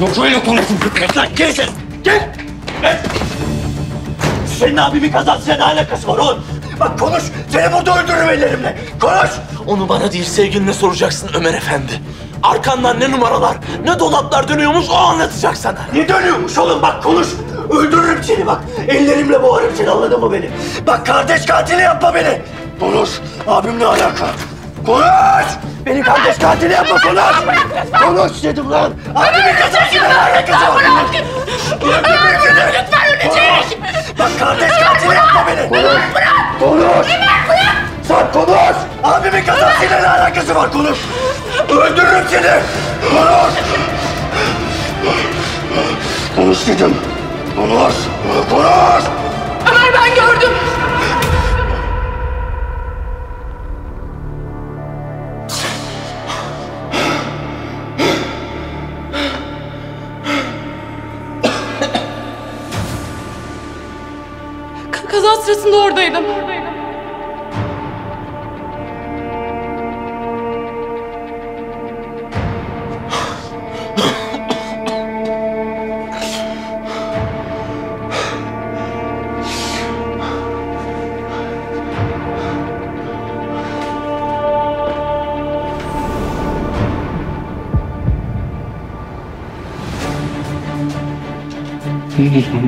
Yok öyle konuşun. Lan gel sen. Gel. Gel. Senin abimin kazasıyla ne alakası var oğlum? Bak konuş. Seni burada öldürürüm ellerimle. Konuş. Onu bana değil sevgiline soracaksın Ömer Efendi. Arkandan ne numaralar, ne dolaplar dönüyormuş o anlatacak sana. Ne dönüyormuş oğlum bak konuş. Öldürürüm seni bak. Ellerimle boğarım seni anladın mı beni? Bak kardeş katili yapma beni. Konuş. Abimle alaka. Konuş. Beni kardeş katili yapma konuş. Konuş dedim lan. Abimin kazasıyla ne alakası var? Öldürürüm seni. Lütfen ölecek. Bak kardeş katili yapma beni. Konuş. Konuş. Sen konuş. Abimin kazasıyla ne alakası var konuş. Öldürürüm seni. Konuş. Konuş dedim. Konuş. Konuş. Ömer ben gördüm. Kaza sırasında oradaydım.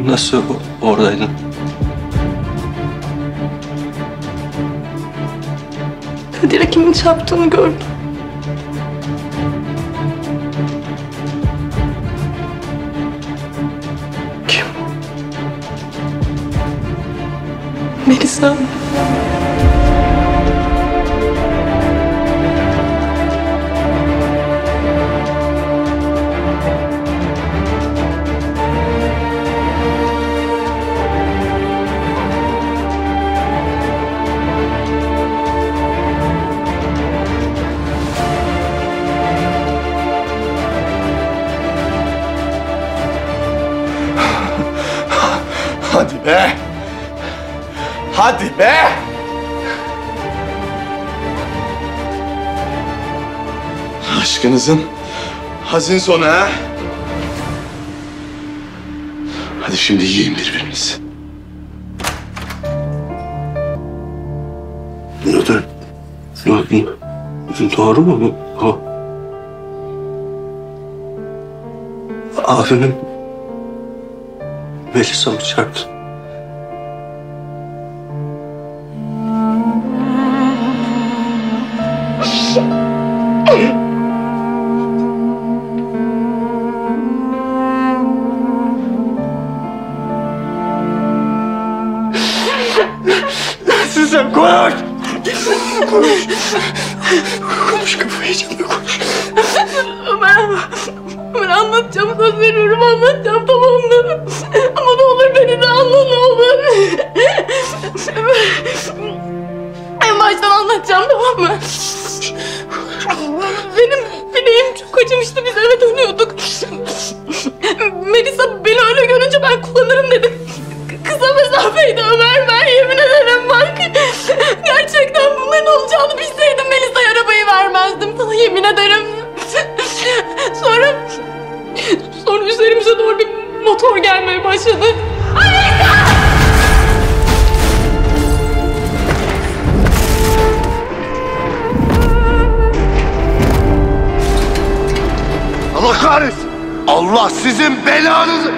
Nasıl oradaydın? Kadir'e kimin çarptığını gördüm. Kim? Melisa. Hadi be! Hadi be! Aşkınızın hazin sonu ha? Hadi şimdi yiyin birbirinizi. Doğru mu bu? Abimin Melisa mı çarptı? Sen konuş. Konuş. Konuş kafayı yiyeceğim konuş. Ömer anlatacağım, söz veriyorum anlatacağım, tamam mı? Ama ne olur beni de anla, ne olur. En baştan anlatacağım, tamam mı? Benim bileğim çok acımıştı, biz eve dönüyorduk. Melisa beni öyle görünce ben kullanırım dedi. Kısa mesafeydi Ömer, ben yemin ederim bak. Gerçekten bunların olacağını bilseydim Melisa'ya arabayı vermezdim, sana yemin ederim. Sonra üzerimize doğru bir motor gelmeye başladı. Allah kahretsin! Allah sizin belanızı!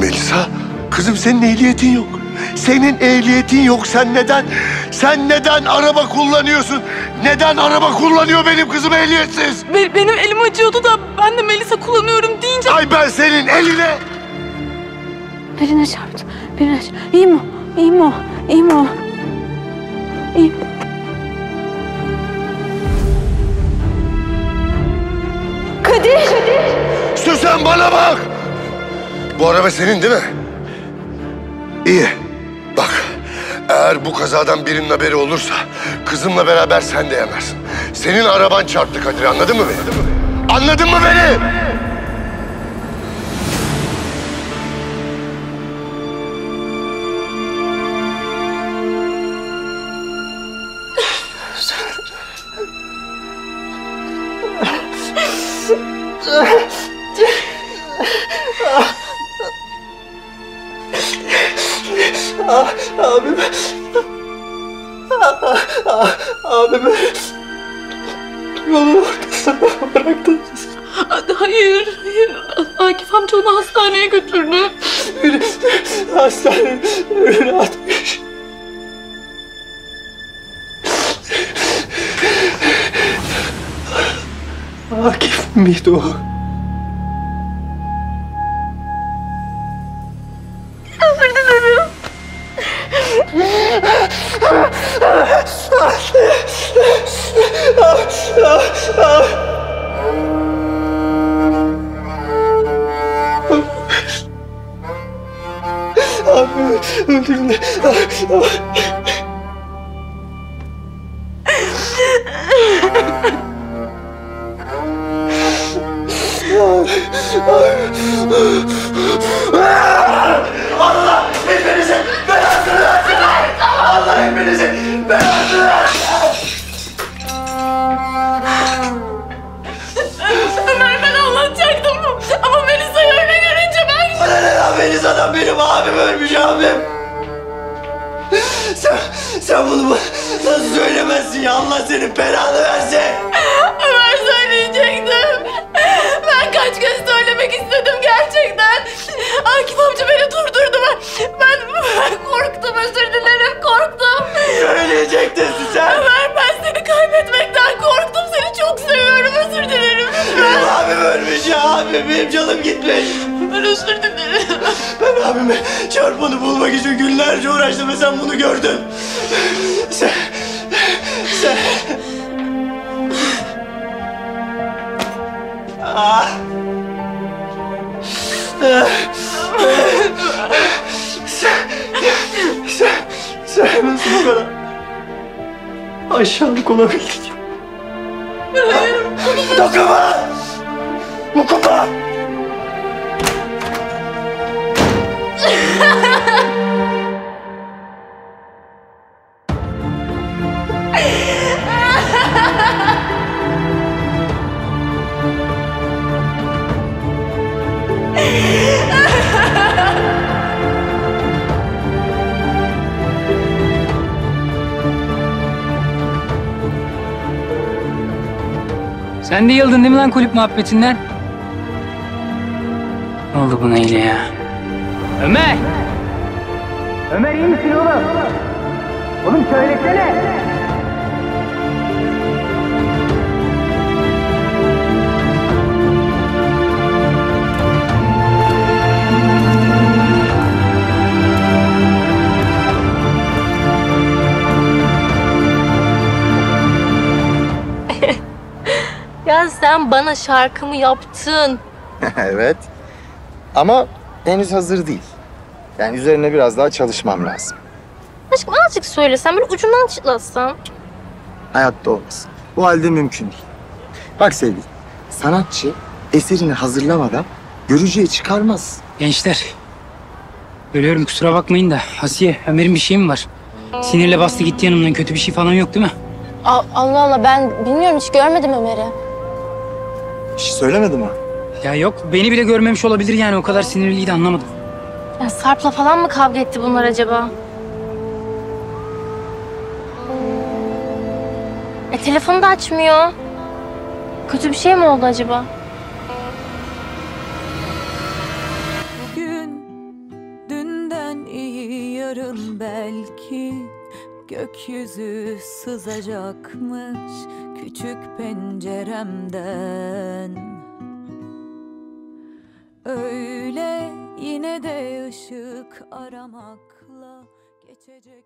Melisa, kızım senin ehliyetin yok. Senin ehliyetin yok. Sen neden araba kullanıyorsun? Neden araba kullanıyor benim kızım ehliyetsiz? Benim elim acıyordu da ben de Melisa kullanıyorum deyince... Ay ben senin eline! Birine çarptı. Birine çarptı. İyi mi? İyi mi o? İyi mi o? İyi mi? Kadir! Süsen bana bak! Bu araba senin değil mi? İyi. Bak, eğer bu kazadan birinin haberi olursa kızımla beraber sen de yanarsın. Senin araban çarptı Kadir, anladın mı beni? Anladın mı beni? Abim. Abim. Yolun ortasında bıraktınız. Hayır. Akif amca onu hastaneye götürdü. Beni hastanenin önüne atmış. Akif miydi o? Özür dilerim. Abi öldürme. Allah hepinizin belasını versin. Allah hepinizin belasını versin. Ömer, ben anlatacaktım ama Melisa'yı öyle görünce ben... Bana ne lan Melisa'dan, benim abim ölmüş abim. Sen bunu nasıl söylemezsin ya, Allah senin belanı versin. Ömer, söyleyecektim. Ben kaç kez söylemek istedim gerçekten. Akif amca beni durdurdu. Ben korktum, özür dilerim, korktum. Söyleyecektin sen. Ömer, ben seni kaybetmekten korktum. Seni çok seviyorum, özür dilerim. Benim abim ölmüş ya, abim, benim canım gitmiş. Ben özür dilerim. Ben abime çarpanı bulmak için günlerce uğraştım ve sen bunu gördün. Sen... Ah. Sen nasıl bu kadar aşağılık olabildin? Dokunma! Dokunma! Sen de yıldın değil mi lan kulüp muhabbetinden? Ne oldu buna öyle ya? Ömer! Ömer iyi misin oğlum? Oğlum söylesene! Ya sen bana şarkımı yaptın. Evet. Ama henüz hazır değil. Yani üzerine biraz daha çalışmam lazım. Aşkım azıcık söylesen, böyle ucundan çıtlatsan. Hayatta olmaz. Bu halde mümkün değil. Bak sevgilim, sanatçı eserini hazırlamadan görücüye çıkarmaz. Gençler. Bölüyorum kusura bakmayın da. Asiye, Ömer'in bir şey mi var? Sinirle bastı gitti yanımdan. Kötü bir şey falan yok değil mi? Allah Allah, ben bilmiyorum, hiç görmedim Ömer'i. Bir şey söylemedim ha. Ya yok beni bile görmemiş olabilir yani. O kadar sinirliydi anlamadım. Ya Sarp'la falan mı kavga etti bunlar acaba? Telefonu da açmıyor. Kötü bir şey mi oldu acaba? Bugün dünden iyi, yarın belki gökyüzü sızacakmış küçük penceremden. Öyle yine de ışık aramakla geçecek.